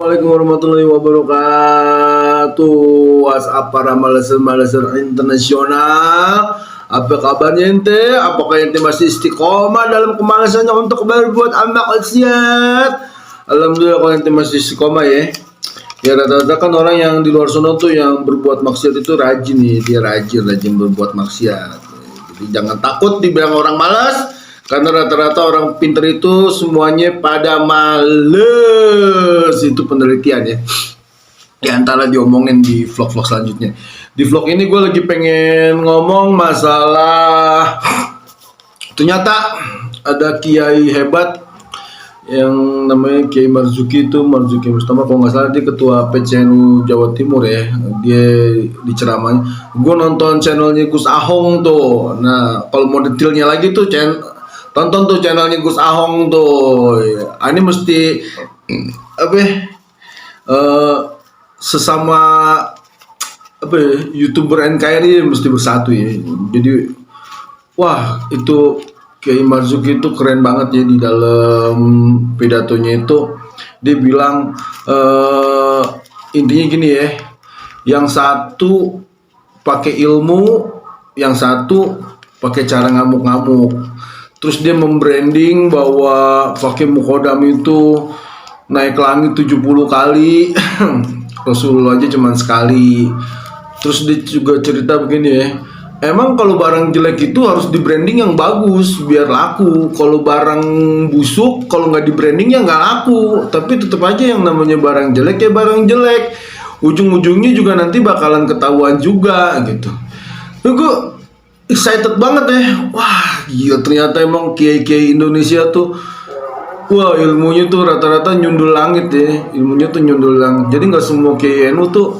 Assalamualaikum warahmatullahi wabarakatuh. WhatsApp para maleser-maleser internasional. Apa kabarnya ente? Apakah ente masih istiqomah dalam kemalasannya untuk berbuat amal maksiat? Alhamdulillah kalau ente masih istiqomah ya. Ya rata-rata kan orang yang di luar sana tuh yang berbuat maksiat itu rajin nih, dia rajin berbuat maksiat. Jadi jangan takut dibilang orang malas, karena rata-rata orang pinter itu semuanya pada males. Itu penelitian ya. Ya antara diomongin di vlog-vlog selanjutnya. Di vlog ini gue lagi pengen ngomong masalah, ternyata ada kiai hebat yang namanya Kiai Marzuki Mustafa, kalau nggak salah dia ketua PCNU Jawa Timur ya. Dia di ceramahnya, gue nonton channelnya Gus Ahong tuh. Nah kalau mau detailnya lagi tuh tonton tuh channelnya Gus Ahong tuh. Ini mesti apa ya, sesama apa ya, YouTuber NKRI mesti bersatu ya. Jadi wah itu Kiai Marzuki itu keren banget ya. Di dalam pidatonya itu dia bilang intinya gini ya, yang satu pakai ilmu, yang satu pakai cara ngamuk-ngamuk. Terus dia membranding bahwa pakai mukodam itu naik langit 70 kali Rasulullah aja cuma sekali. Terus dia juga cerita begini ya, emang kalau barang jelek itu harus di branding yang bagus biar laku. Kalau barang busuk, kalau nggak di branding ya nggak laku. Tapi tetap aja yang namanya barang jelek ya barang jelek. Ujung-ujungnya juga nanti bakalan ketahuan juga gitu. Gue excited banget ya. Wah gila, ternyata emang kiai-kiai Indonesia tuh, wah ilmunya tuh rata-rata nyundul langit ya. Ilmunya tuh nyundul langit. Jadi nggak semua kiai NU tuh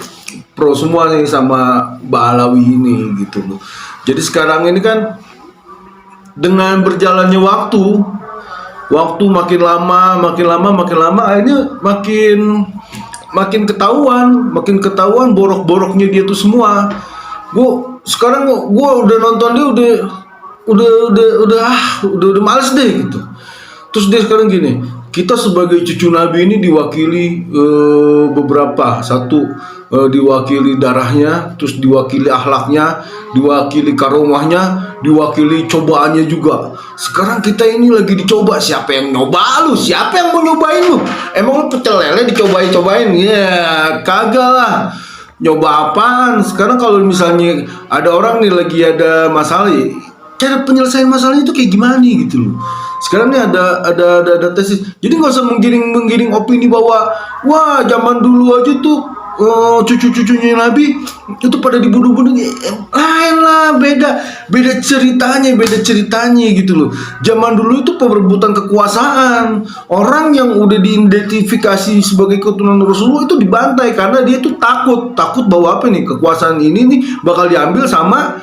pro semua nih sama Ba'alawi ini gitu loh. Jadi sekarang ini kan dengan berjalannya waktu makin lama akhirnya makin ketahuan borok-boroknya dia tuh semua. Sekarang gue udah nonton dia udah males deh gitu. Terus dia sekarang gini, kita sebagai cucu Nabi ini diwakili beberapa, satu diwakili darahnya, terus diwakili akhlaknya, diwakili karomahnya, diwakili cobaannya juga. Sekarang kita ini lagi dicoba. Siapa yang nyoba lu? Siapa yang mau nyobain lu? Emang lu pecel lele dicobain? Ya kagak lah. Nyoba apaan? Sekarang kalau misalnya ada orang nih lagi ada masalah, cara penyelesaian masalahnya itu kayak gimana nih gitu loh. Sekarang nih ada tesis. Jadi nggak usah menggiring opini bahwa wah zaman dulu aja tuh cucu-cucunya Nabi itu pada dibunuh-bunuh. Lain lah, beda ceritanya gitu loh. Zaman dulu itu perebutan kekuasaan. Orang yang udah diidentifikasi sebagai keturunan Rasulullah itu dibantai karena dia tuh takut bahwa apa nih, kekuasaan ini nih bakal diambil sama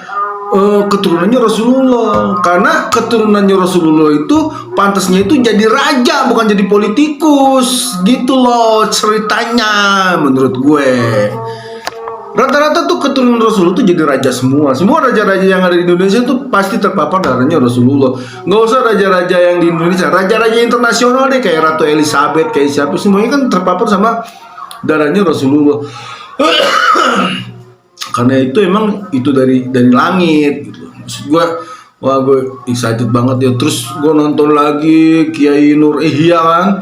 keturunannya Rasulullah. Karena keturunannya Rasulullah itu pantasnya itu jadi raja, bukan jadi politikus gitu loh ceritanya menurut gue. Rata-rata tuh keturunan Rasulullah tuh jadi raja semua. Semua raja-raja yang ada di Indonesia tuh pasti terpapar darahnya Rasulullah. Nggak usah raja-raja yang di Indonesia, raja-raja internasional deh kayak Ratu Elizabeth, kayak siapa, semuanya kan terpapar sama darahnya Rasulullah. Karena itu emang itu dari langit gitu. Maksud gue, wah gue excited banget ya. Terus gue nonton lagi Kiai Nur Ihya kan,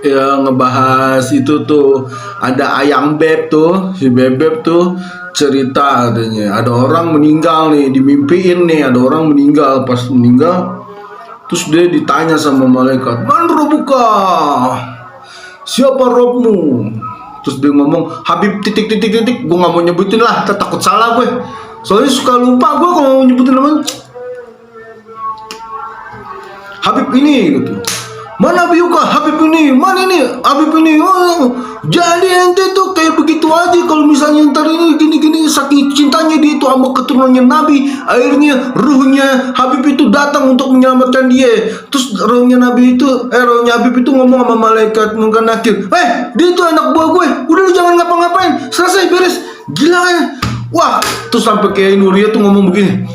ya ngebahas itu tuh, ada Ayang Beb tuh, si Bebeb tuh cerita adanya ada orang meninggal nih, dimimpiin nih ada orang meninggal. Pas meninggal terus dia ditanya sama malaikat, man robuka, siapa robmu? Terus dia ngomong Habib titik. Gue gak mau nyebutin lah, takut salah gue. Soalnya suka lupa gue kalau mau nyebutin namanya. Habib ini gitu. Mana Biyuka? Habib ini. Mana ini? Habib ini. Oh, jadi ente tuh kayak begitu aja. Kalau misalnya ntar ini gini saking cintanya dia itu sama keturunannya Nabi, akhirnya ruhnya Habib itu datang untuk menyelamatkan dia. Terus ruhnya Habib itu ngomong sama malaikat Munkar Nakir, dia itu anak buah gue. Udah lu jangan ngapa-ngapain. Selesai beres. Gila ya. Wah, terus sampai kayak Nuria tuh ngomong begini,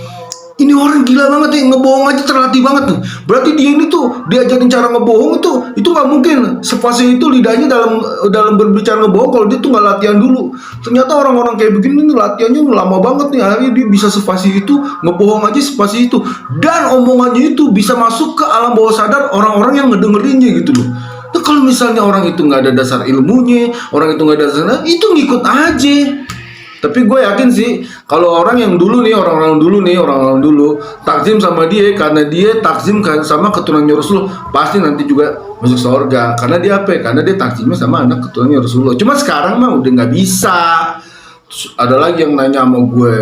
ini orang gila banget nih, ngebohong aja terlatih banget nih. Berarti dia ini tuh diajarin cara ngebohong itu nggak mungkin sepasih itu lidahnya dalam berbicara ngebohong kalau dia tuh nggak latihan dulu. Ternyata orang-orang kayak begini nih latihannya lama banget nih, akhirnya dia bisa sepasih itu ngebohong aja sepasih itu, dan omongannya itu bisa masuk ke alam bawah sadar orang-orang yang ngedengerinnya gitu loh. Nah, kalau misalnya orang itu nggak ada dasar ilmunya, orang itu nggak ada dasar, itu ngikut aja. Tapi gue yakin sih kalau orang-orang dulu takzim sama dia karena dia takzim sama keturunannya Rasulullah, pasti nanti juga masuk surga karena dia apa? Karena dia takzimnya sama anak keturunannya Rasulullah. Cuma sekarang mah udah nggak bisa. Terus ada lagi yang nanya sama gue,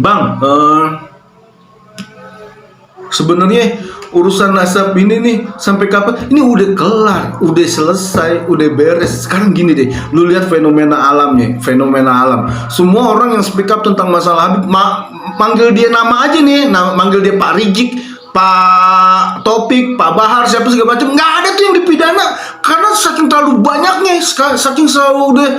Bang, sebenarnya urusan nasab ini nih sampai kapan? Ini udah kelar, udah selesai, udah beres. Sekarang gini deh, lu lihat fenomena alamnya, fenomena alam. Semua orang yang speak up tentang masalah Habib, manggil dia nama aja nih, manggil dia Pak Rizik, Pak Topik, Pak Bahar, siapa segala macam. Nggak ada tuh yang dipidana karena saking terlalu banyaknya, saking selalu udah.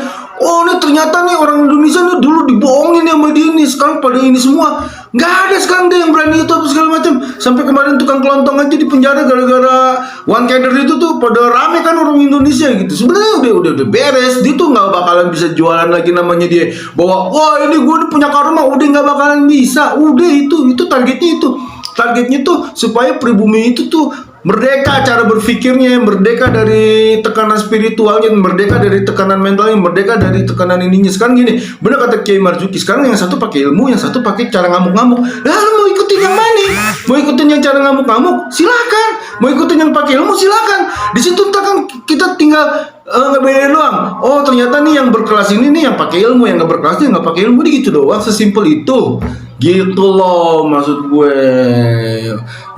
Oh, ini ternyata nih orang Indonesia nih dulu dibohongin sama dia nih, sekarang pada ini semua. Nggak ada sekarang deh yang berani itu apa segala macam. Sampai kemarin tukang kelontong aja di penjara gara-gara one kader itu tuh pada rame kan orang Indonesia gitu. Sebenarnya udah beres. Dia tuh nggak bakalan bisa jualan lagi namanya dia. Bahwa wah ini gue punya karma, udah nggak bakalan bisa. Udah itu targetnya itu. Targetnya tuh supaya pribumi itu tuh merdeka cara berpikirnya, merdeka dari tekanan spiritualnya, merdeka dari tekanan mentalnya, merdeka dari tekanan ininya. Sekarang gini, bener kata Kiai Marzuki, sekarang yang satu pakai ilmu, yang satu pakai cara ngamuk-ngamuk. Lalu mau ikutin yang mana? Mau ikutin yang cara ngamuk-ngamuk? Silakan. Mau ikutin yang pakai ilmu? Silakan. Di situ kan kita tinggal ngebedain doang. Oh ternyata nih yang berkelas ini nih yang pakai ilmu, yang nggak berkelas yang nggak pakai ilmu, nih gitu doang, sesimpel itu. Gitu loh maksud gue.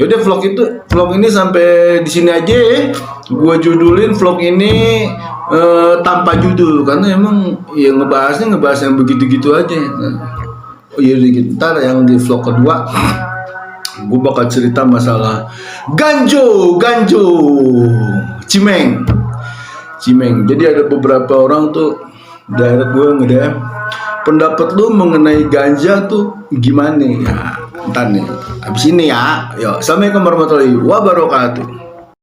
Yaudah vlog ini sampai di sini aja ya. Gue judulin vlog ini tanpa judul karena emang ya ngebahas yang begitu-gitu aja. Oh iya ntar yang di vlog kedua gue bakal cerita masalah Ganjo Cimeng. Jadi ada beberapa orang tuh direct gue nge-DM, pendapat lu mengenai ganja tuh gimana ya? Ntar nih abis ini ya. Yuk, assalamualaikum warahmatullahi wabarakatuh.